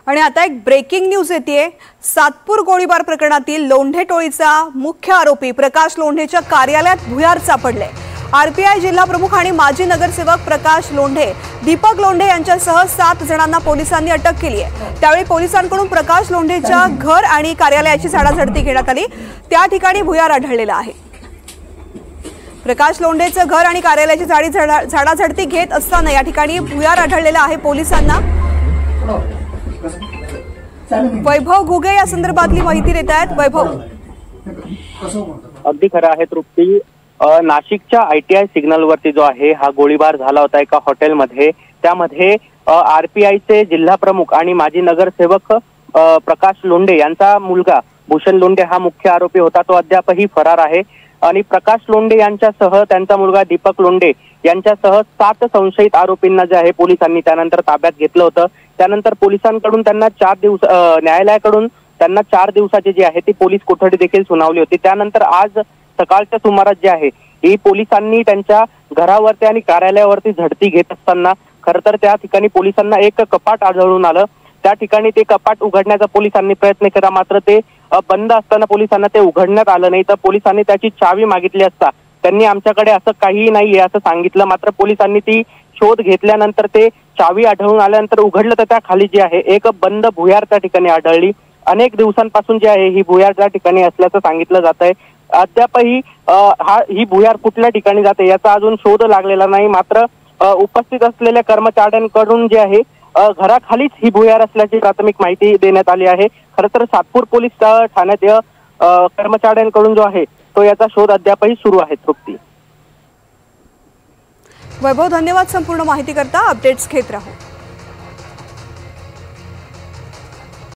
आणि आता एक ब्रेकिंग न्यूज येते। सातपूर गोळीबार प्रकरणातील लोंढे टोळीचा मुख्य आरोपी प्रकाश लोंढेच्या कार्यालयात भुयार सापडले। आरपीआय जिल्हा प्रमुख आणि माजी नगरसेवक प्रकाश लोंढे, दीपक लोंढे यांच्यासह 7 जणांना पोलिसांनी अटक केली आहे। त्यावेळी पोलिसांकडून प्रकाश लोंढेच्या घर आणि कार्यालयाची झाडाझडती घेण्यात आली। त्या ठिकाणी भुयार आढळलेला आहे। प्रकाश लोंढेचं घर आणि कार्यालयाची झाडाझडती घेत असताना या ठिकाणी भुयार आढळलेला आहे। पोलिसांना वैभव घुगे या संदर्भातली माहिती देत आहेत। वैभव, अगदी खरं आहे तृप्ती, नाशिकच्या ITI सिग्नल वरती जो आहे हा गोळीबार झाला होता एका हॉटेलमध्ये। त्यामध्ये आरपीआयचे जिल्हा प्रमुख आणि माजी नगरसेवक प्रकाश लोंढे यांचा मुलगा भूषण लोंढे हा मुख्य आरोपी होता। तो अद्यापही फरार आहे आणि प्रकाश लोंढे यांच्यासह त्यांचा मुलगा दीपक लोंढे यांच्यासह 7 संशयित आरोपींना जे आहे पोलिसांनी त्यानंतर ताब्यात घेतलं होतं। त्यानंतर पोलिसांकडून त्यांना 4 दिवस न्यायालयाकडून त्यांना 4 दिवसाची जी आहे ती पोलीस कोठडी देखील सुनावली होती। त्यानंतर आज सकाळच्या सुमारास जे आहे ही पोलिसांनी त्यांच्या घरावरती आणि कार्यालयावरती झडती घेत असताना खरं तर त्या ठिकाणी पोलिसांना एक कपाट आढळून आलं। त्या ठिकाणी ते कपाट उघडण्याचा पोलिसांनी प्रयत्न केला, मात्र ते बंद असताना पोलिसांना ते उघडण्यात आलं नाही। तर पोलिसांनी त्याची चावी मागितली असता त्यांनी आमच्याकडे असं काहीही नाहीये असं सांगितलं। मात्र पोलिसांनी ती शोध घेतल्यानंतर ते चावी आढळून आल्यानंतर उघडलं तर त्या खाली जी आहे एक बंद भुयार त्या ठिकाणी आढळली। अनेक दिवसांपासून जी आहे ही भुयार त्या ठिकाणी असल्याचं सांगितलं जात आहे। अद्यापही ही भुयार कुठल्या ठिकाणी जाते याचा अजून शोध लागलेला नाही। मात्र उपस्थित असलेल्या कर्मचाऱ्यांकडून जे आहे घराखालीच ही भुयार असल्याची प्राथमिक माहिती देण्यात आली आहे। खरं तर सातपूर पोलीस ठाण्यात कर्मचाऱ्यांकडून जो आहे तो याचा शोध अद्यापही सुरू आहे। तृप्ती, वैभव, धन्यवाद संपूर्ण माहिती करता। अपडेट्स घेत राहू।